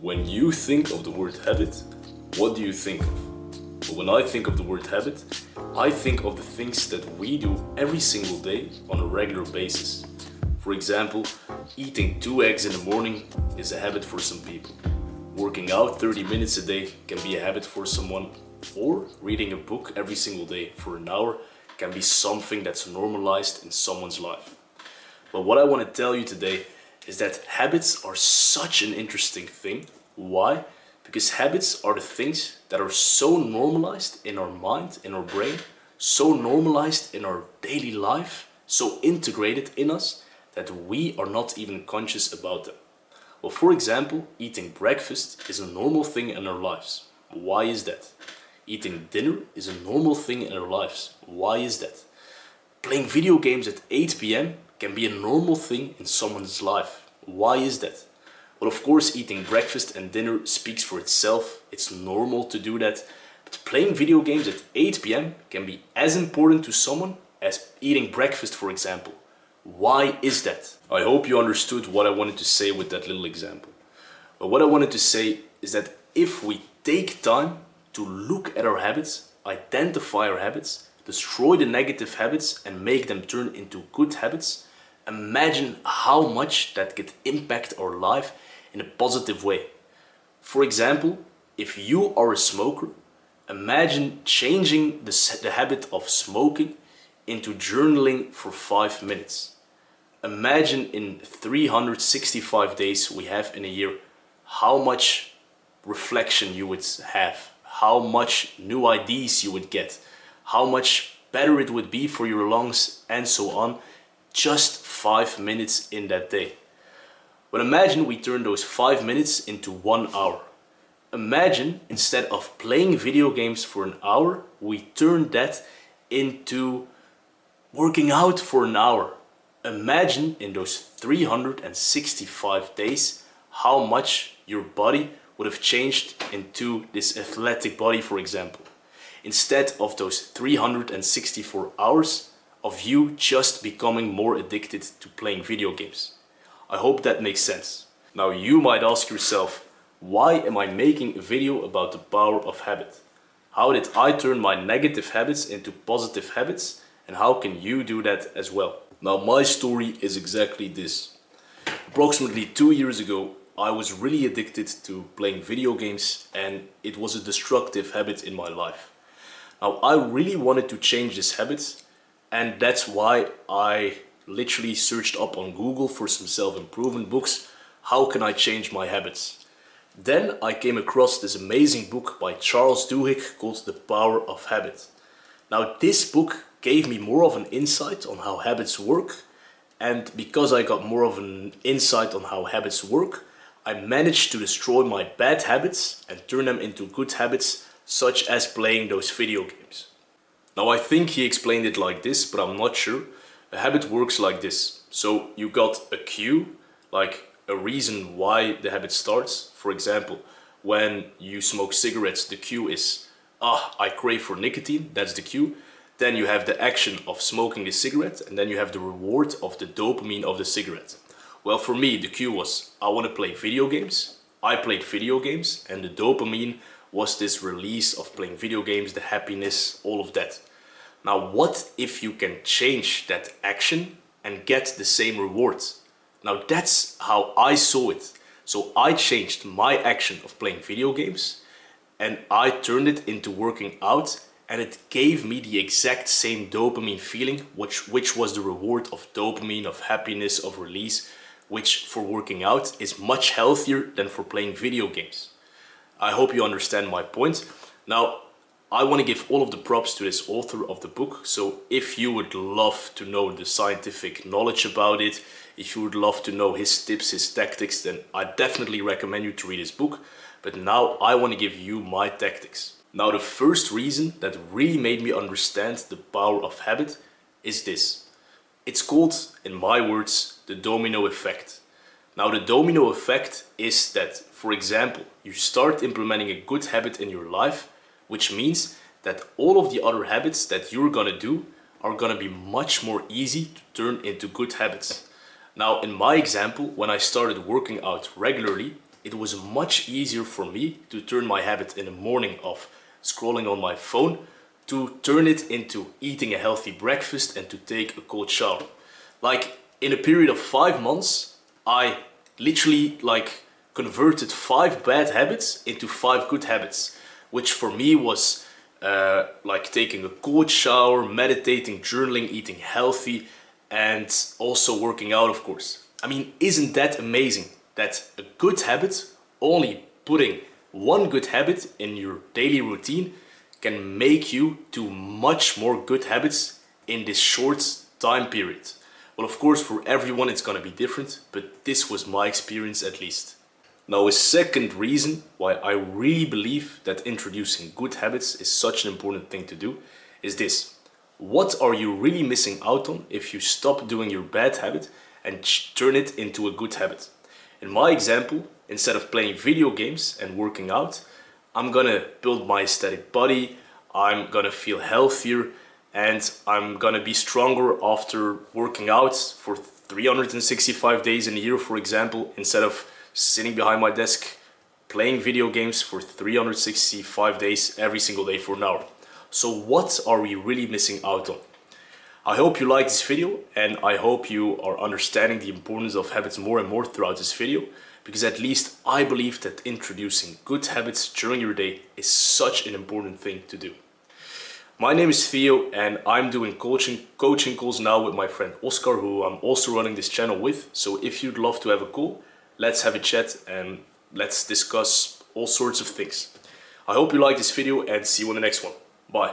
When you think of the word habit, what do you think of? Well, when I think of the word habit, I think of the things that we do every single day on a regular basis. For example, eating 2 eggs in the morning is a habit for some people. Working out 30 minutes a day can be a habit for someone, or reading a book every single day for an hour can be something that's normalized in someone's life. But what I want to tell you today is that habits are such an interesting thing. Why? Because habits are the things that are so normalized in our mind, in our brain, so normalized in our daily life, so integrated in us that we are not even conscious about them. Well, for example, eating breakfast is a normal thing in our lives. Why is that? Eating dinner is a normal thing in our lives. Why is that? Playing video games at 8 p.m. can be a normal thing in someone's life. Why is that? Well, of course, eating breakfast and dinner speaks for itself. It's normal to do that. But playing video games at 8 p.m. can be as important to someone as eating breakfast, for example. Why is that? I hope you understood what I wanted to say with that little example. But what I wanted to say is that if we take time to look at our habits, identify our habits, destroy the negative habits and make them turn into good habits, imagine how much that could impact our life in a positive way. For example, if you are a smoker, imagine changing the habit of smoking into journaling for 5 minutes. Imagine in 365 days we have in a year, how much reflection you would have, how much new ideas you would get, how much better it would be for your lungs and so on, just 5 minutes in that day. But imagine we turn those 5 minutes into 1 hour. Imagine instead of playing video games for an hour, we turn that into working out for an hour. Imagine in those 365 days how much your body would have changed into this athletic body, for example. Instead of those 364 hours of you just becoming more addicted to playing video games. I hope that makes sense. Now you might ask yourself, why am I making a video about the power of habit? How did I turn my negative habits into positive habits? And how can you do that as well? Now my story is exactly this. Approximately 2 years ago, I was really addicted to playing video games and it was a destructive habit in my life. Now I really wanted to change this habit and that's why I literally searched up on Google for some self-improvement books. How can I change my habits? Then I came across this amazing book by Charles Duhigg called The Power of Habit. Now this book gave me more of an insight on how habits work, and because I got more of an insight on how habits work, I managed to destroy my bad habits and turn them into good habits, such as playing those video games. Now I think he explained it like this, but I'm not sure. A habit works like this. So you got a cue, like a reason why the habit starts. For example, when you smoke cigarettes, the cue is, I crave for nicotine, that's the cue. Then you have the action of smoking the cigarette, and then you have the reward of the dopamine of the cigarette. Well, for me, the cue was, I want to play video games. I played video games, and the dopamine was this release of playing video games, the happiness, all of that. Now, what if you can change that action and get the same rewards? Now, that's how I saw it. So I changed my action of playing video games and I turned it into working out, and it gave me the exact same dopamine feeling, which was the reward of dopamine, of happiness, of release, which for working out is much healthier than for playing video games. I hope you understand my point. Now, I want to give all of the props to this author of the book. So if you would love to know the scientific knowledge about it, if you would love to know his tips, his tactics, then I definitely recommend you to read his book. But now I want to give you my tactics. Now the first reason that really made me understand the power of habit is this. It's called, in my words, the domino effect. Now the domino effect is that, for example, you start implementing a good habit in your life, which means that all of the other habits that you're gonna do are gonna be much more easy to turn into good habits. Now, in my example, when I started working out regularly, it was much easier for me to turn my habit in the morning of scrolling on my phone to turn it into eating a healthy breakfast and to take a cold shower. Like in a period of 5 months, I literally like converted 5 bad habits into 5 good habits, which for me was like taking a cold shower, meditating, journaling, eating healthy, and also working out, of course. I mean, isn't that amazing that a good habit, only putting one good habit in your daily routine, can make you do much more good habits in this short time period? Well, of course, for everyone it's gonna be different, but this was my experience at least. Now, a second reason why I really believe that introducing good habits is such an important thing to do is this. What are you really missing out on if you stop doing your bad habit and turn it into a good habit? In my example, instead of playing video games and working out, I'm gonna build my aesthetic body, I'm gonna feel healthier, and I'm gonna be stronger after working out for 365 days in a year, for example, instead of sitting behind my desk playing video games for 365 days every single day for an hour. So what are we really missing out on? I hope you like this video, and I hope you are understanding the importance of habits more and more throughout this video, because at least I believe that introducing good habits during your day is such an important thing to do. My name is Theo, and I'm doing coaching calls now with my friend Oscar, who I'm also running this channel with. So if you'd love to have a call, let's have a chat and let's discuss all sorts of things. I hope you like this video and see you in the next one. Bye.